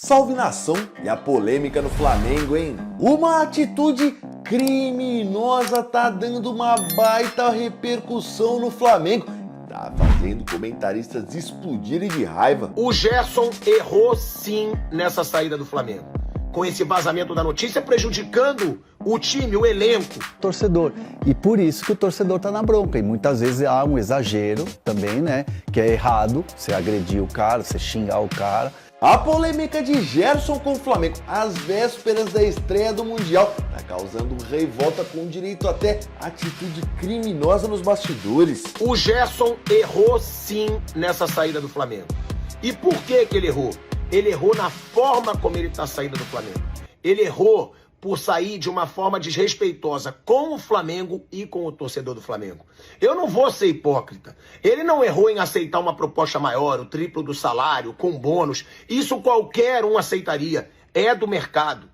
Salve nação e a polêmica no Flamengo, hein? Uma atitude criminosa tá dando uma baita repercussão no Flamengo. Tá fazendo comentaristas explodirem de raiva. O Gerson errou sim nessa saída do Flamengo. Com esse vazamento da notícia prejudicando o time, o elenco. Torcedor. E por isso que o torcedor tá na bronca. E muitas vezes há um exagero também, né? Que é errado você agredir o cara, você xingar o cara. A polêmica de Gerson com o Flamengo às vésperas da estreia do Mundial tá causando revolta com direito até atitude criminosa nos bastidores. O Gerson errou sim nessa saída do Flamengo. E por que ele errou? Ele errou na forma como ele está saindo do Flamengo. Ele errou por sair de uma forma desrespeitosa com o Flamengo e com o torcedor do Flamengo. Eu não vou ser hipócrita. Ele não errou em aceitar uma proposta maior, o triplo do salário, com bônus. Isso qualquer um aceitaria. É do mercado.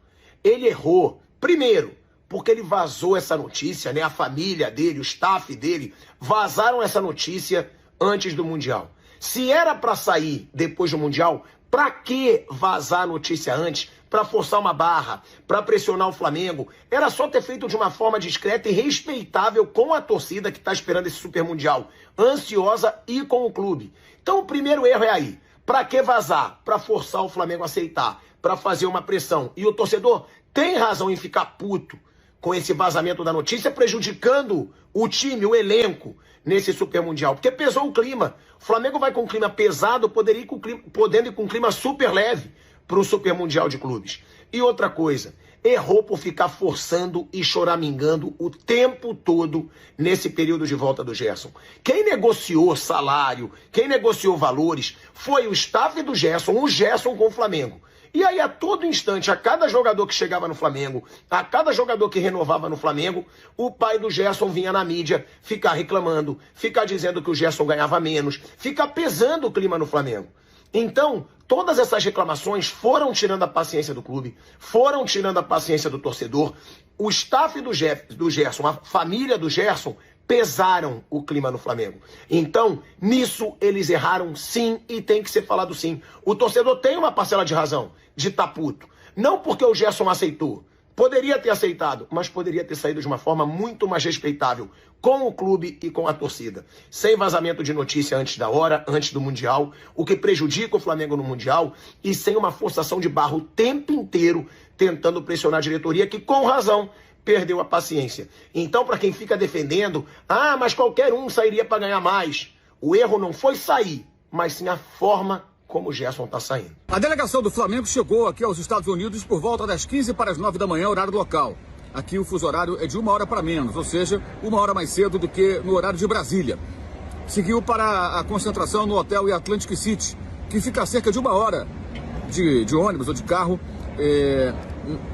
Ele errou, primeiro, porque ele vazou essa notícia, né? A família dele, o staff dele, vazaram essa notícia antes do Mundial. Se era para sair depois do Mundial, para que vazar a notícia antes? Para forçar uma barra, para pressionar o Flamengo? Era só ter feito de uma forma discreta e respeitável com a torcida que está esperando esse Super Mundial, ansiosa e com o clube. Então o primeiro erro é aí. Para que vazar? Para forçar o Flamengo a aceitar, para fazer uma pressão. E o torcedor tem razão em ficar puto com esse vazamento da notícia, prejudicando o time, o elenco, nesse Super Mundial. Porque pesou o clima. O Flamengo vai com um clima pesado, podendo ir com um clima super leve para o Super Mundial de Clubes. E outra coisa, errou por ficar forçando e choramingando o tempo todo nesse período de volta do Gerson. Quem negociou salário, quem negociou valores, foi o staff do Gerson, o Gerson com o Flamengo. E aí, a todo instante, a cada jogador que chegava no Flamengo, a cada jogador que renovava no Flamengo, o pai do Gerson vinha na mídia ficar reclamando, ficar dizendo que o Gerson ganhava menos, ficar pesando o clima no Flamengo. Então, todas essas reclamações foram tirando a paciência do clube, foram tirando a paciência do torcedor. O staff do Gerson, a família do Gerson, pesaram o clima no Flamengo. Então, nisso eles erraram sim e tem que ser falado sim. O torcedor tem uma parcela de razão de estar puto. Não porque o Gerson aceitou. Poderia ter aceitado, mas poderia ter saído de uma forma muito mais respeitável com o clube e com a torcida. Sem vazamento de notícia antes da hora, antes do Mundial, o que prejudica o Flamengo no Mundial, e sem uma forçação de barra o tempo inteiro tentando pressionar a diretoria, que com razão perdeu a paciência. Então, para quem fica defendendo, mas qualquer um sairia para ganhar mais. O erro não foi sair, mas sim a forma como o Gerson está saindo. A delegação do Flamengo chegou aqui aos Estados Unidos por volta das 15 para as 9 da manhã, horário local. Aqui o fuso horário é de 1 hora para menos, ou seja, 1 hora mais cedo do que no horário de Brasília. Seguiu para a concentração no hotel Atlantic City, que fica a cerca de 1 hora de ônibus ou de carro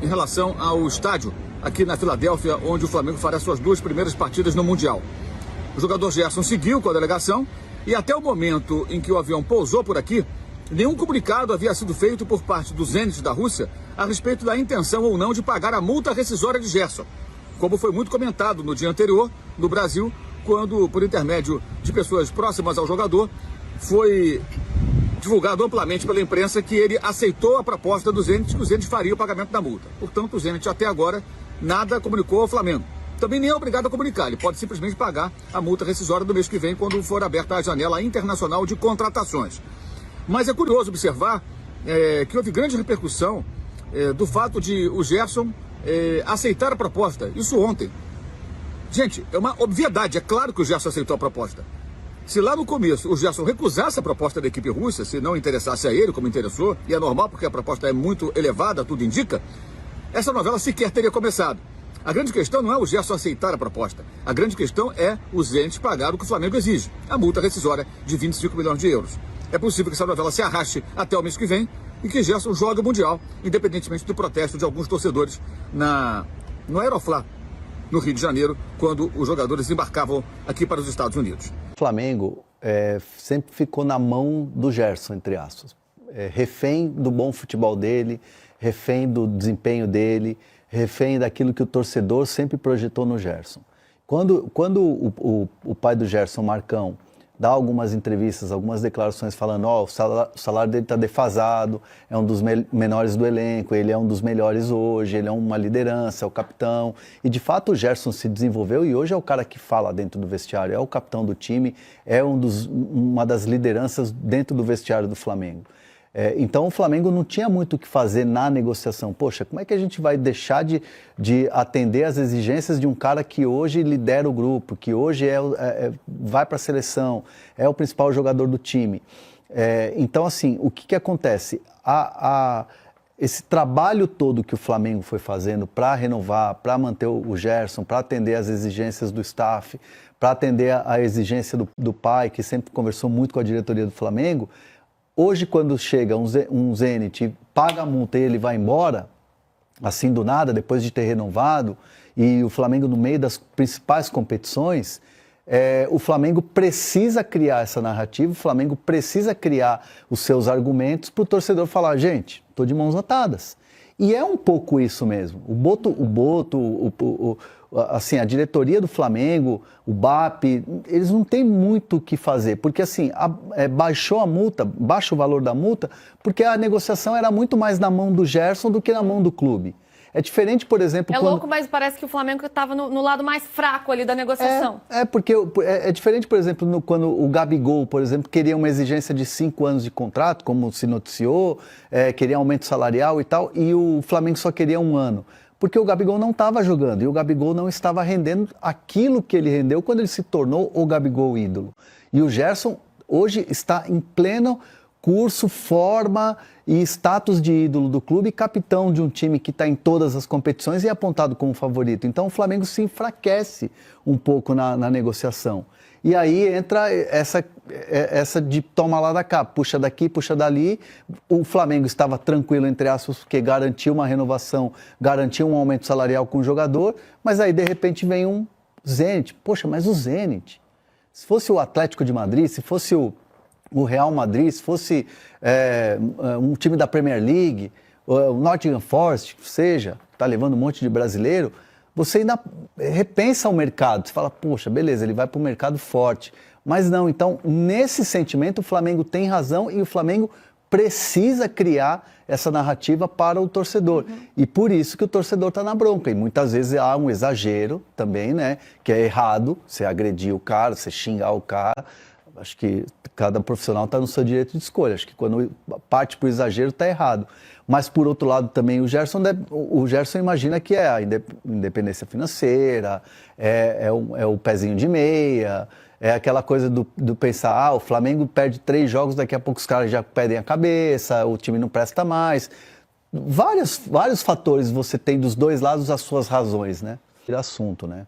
em relação ao estádio aqui na Filadélfia, onde o Flamengo fará suas 2 primeiras partidas no Mundial. O jogador Gerson seguiu com a delegação e até o momento em que o avião pousou por aqui, nenhum comunicado havia sido feito por parte do Zenit da Rússia a respeito da intenção ou não de pagar a multa rescisória de Gerson, como foi muito comentado no dia anterior no Brasil, quando, por intermédio de pessoas próximas ao jogador, foi divulgado amplamente pela imprensa que ele aceitou a proposta do Zenit, que o Zenit faria o pagamento da multa. Portanto, o Zenit até agora nada comunicou ao Flamengo. Também nem é obrigado a comunicar, ele pode simplesmente pagar a multa rescisória do mês que vem, quando for aberta a janela internacional de contratações. Mas é curioso observar que houve grande repercussão do fato de o Gerson aceitar a proposta, isso ontem. Gente, é uma obviedade, é claro que o Gerson aceitou a proposta. Se lá no começo o Gerson recusasse a proposta da equipe russa, se não interessasse a ele como interessou, e é normal porque a proposta é muito elevada, tudo indica, essa novela sequer teria começado. A grande questão não é o Gerson aceitar a proposta. A grande questão é o Zenit pagar o que o Flamengo exige, a multa rescisória de 25 milhões de euros. É possível que essa novela se arraste até o mês que vem e que Gerson jogue o Mundial, independentemente do protesto de alguns torcedores no Aeroflá, no Rio de Janeiro, quando os jogadores embarcavam aqui para os Estados Unidos. O Flamengo sempre ficou na mão do Gerson, entre aspas. Refém do bom futebol dele, refém do desempenho dele, refém daquilo que o torcedor sempre projetou no Gerson. Quando o pai do Gerson, Marcão, dá algumas entrevistas, algumas declarações falando, o salário dele está defasado, é um dos menores do elenco, ele é um dos melhores hoje, ele é uma liderança, é o capitão. E de fato o Gerson se desenvolveu e hoje é o cara que fala dentro do vestiário, é o capitão do time, é uma das lideranças dentro do vestiário do Flamengo. Então o Flamengo não tinha muito o que fazer na negociação. Poxa, como é que a gente vai deixar de atender às exigências de um cara que hoje lidera o grupo, que hoje vai para a seleção, é o principal jogador do time? Então, assim, o que acontece? Esse trabalho todo que o Flamengo foi fazendo para renovar, para manter o Gerson, para atender às exigências do staff, para atender a exigência do pai, que sempre conversou muito com a diretoria do Flamengo. Hoje, quando chega um Zenit, paga a multa e ele vai embora, assim do nada, depois de ter renovado, e o Flamengo no meio das principais competições, o Flamengo precisa criar essa narrativa, o Flamengo precisa criar os seus argumentos para o torcedor falar, gente, estou de mãos atadas. E é um pouco isso mesmo. O Boto, assim, a diretoria do Flamengo, o BAP, eles não têm muito o que fazer, porque assim, baixou a multa, baixa o valor da multa, porque a negociação era muito mais na mão do Gerson do que na mão do clube. É diferente, por exemplo... louco, mas parece que o Flamengo estava no lado mais fraco ali da negociação. Porque é diferente, por exemplo, quando o Gabigol, por exemplo, queria uma exigência de 5 anos de contrato, como se noticiou, queria aumento salarial e tal, e o Flamengo só queria 1 ano. Porque o Gabigol não estava jogando, e o Gabigol não estava rendendo aquilo que ele rendeu quando ele se tornou o Gabigol ídolo. E o Gerson hoje está em pleno curso, forma e status de ídolo do clube, capitão de um time que está em todas as competições e é apontado como favorito. Então o Flamengo se enfraquece um pouco na negociação. E aí entra essa de toma lá da cá, puxa daqui, puxa dali. O Flamengo estava tranquilo, entre aspas, porque garantiu uma renovação, garantiu um aumento salarial com o jogador, mas aí de repente vem um Zenit. Poxa, mas o Zenit, se fosse o Atlético de Madrid, se fosse o Real Madrid, se fosse um time da Premier League, o Nottingham Forest, seja, está levando um monte de brasileiro, você ainda repensa o mercado, você fala, poxa, beleza, ele vai para o mercado forte. Mas não, então, nesse sentimento, o Flamengo tem razão e o Flamengo precisa criar essa narrativa para o torcedor. E por isso que o torcedor está na bronca. E muitas vezes há um exagero também, né? Que é errado, você agredir o cara, você xingar o cara. Acho que cada profissional está no seu direito de escolha. Acho que quando parte para o exagero está errado. Mas, por outro lado, também o Gerson imagina que é a independência financeira, é o pezinho de meia, é aquela coisa do pensar, o Flamengo perde 3 jogos, daqui a pouco os caras já perdem a cabeça, o time não presta mais. Vários fatores você tem dos dois lados as suas razões, né? Aquele assunto, né?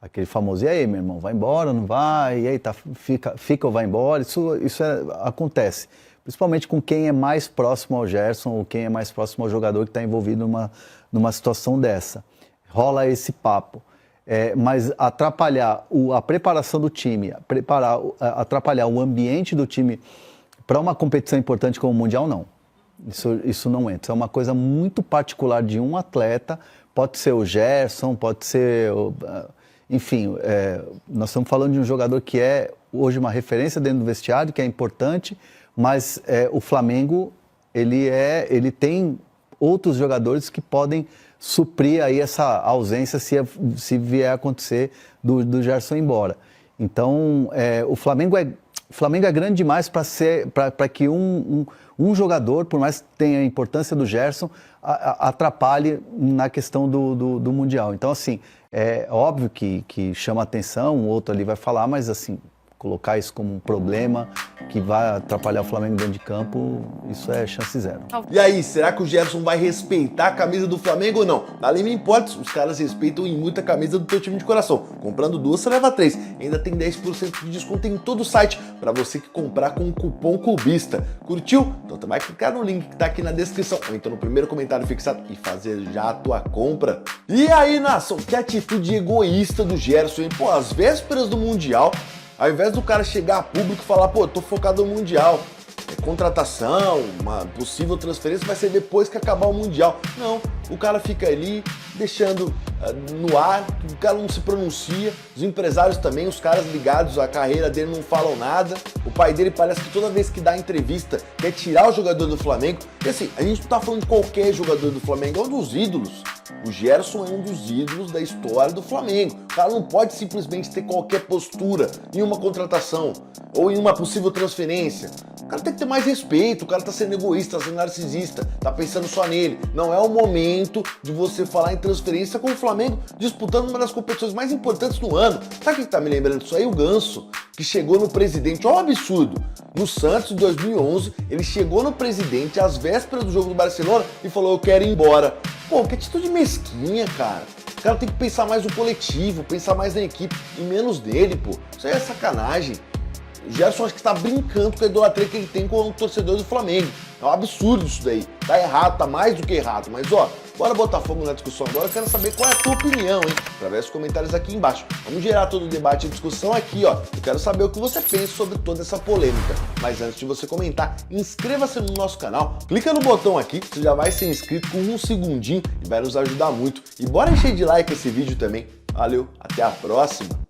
Aquele famoso, e aí, meu irmão, vai embora, não vai? E aí, fica ou vai embora? Isso acontece. Principalmente com quem é mais próximo ao Gerson ou quem é mais próximo ao jogador que está envolvido numa situação dessa. Rola esse papo. Mas atrapalhar a preparação do time, atrapalhar o ambiente do time para uma competição importante como o Mundial, não. Isso não entra. Isso é uma coisa muito particular de um atleta. Pode ser o Gerson, pode ser... Enfim, nós estamos falando de um jogador que é hoje uma referência dentro do vestiário, que é importante, mas o Flamengo, ele tem outros jogadores que podem suprir aí essa ausência se vier a acontecer do Gerson ir embora. Então, o Flamengo é grande demais para que um jogador, por mais que tenha a importância do Gerson, atrapalhe na questão do Mundial. Então, assim, é óbvio que chama atenção, o outro ali vai falar, mas assim, colocar isso como um problema que vai atrapalhar o Flamengo dentro de campo, isso é chance zero. E aí, será que o Gerson vai respeitar a camisa do Flamengo ou não? Na Lima Imports, os caras respeitam em muita camisa do teu time de coração. Comprando 2, você leva 3. Ainda tem 10% de desconto em todo o site para você que comprar com o cupom CLUBISTA. Curtiu? Então tu vai clicar no link que tá aqui na descrição ou então no primeiro comentário fixado e fazer já a tua compra. E aí, nação, que atitude egoísta do Gerson, hein? Pô, às vésperas do Mundial, ao invés do cara chegar a público e falar, pô, tô focado no Mundial, contratação, uma possível transferência vai ser depois que acabar o Mundial. Não, o cara fica ali deixando no ar, o cara não se pronuncia, os empresários também, os caras ligados à carreira dele não falam nada, o pai dele parece que toda vez que dá entrevista quer tirar o jogador do Flamengo, e assim, a gente não tá falando de qualquer jogador do Flamengo, é um dos ídolos. O Gerson é um dos ídolos da história do Flamengo. O cara não pode simplesmente ter qualquer postura em uma contratação ou em uma possível transferência. O cara tem que ter mais respeito, o cara tá sendo egoísta, tá sendo narcisista, tá pensando só nele. Não é o momento de você falar em transferência com o Flamengo disputando uma das competições mais importantes do ano. Sabe o que tá me lembrando disso aí? O Ganso, que chegou no presidente, olha o absurdo. No Santos, em 2011, ele chegou no presidente às vésperas do jogo do Barcelona e falou: eu quero ir embora. Pô, que atitude mesquinha, cara. O cara tem que pensar mais no coletivo, pensar mais na equipe e menos dele, pô. Isso aí é sacanagem. O Gerson acho que está brincando com a idolatria que ele tem com o torcedor do Flamengo. É um absurdo isso daí. Tá errado, tá mais do que errado. Mas ó, bora botar fogo na discussão agora. Eu quero saber qual é a tua opinião, hein? Através dos comentários aqui embaixo. Vamos gerar todo o debate e discussão aqui, ó. Eu quero saber o que você pensa sobre toda essa polêmica. Mas antes de você comentar, inscreva-se no nosso canal. Clica no botão aqui, você já vai ser inscrito com um segundinho e vai nos ajudar muito. E bora encher de like esse vídeo também. Valeu, até a próxima!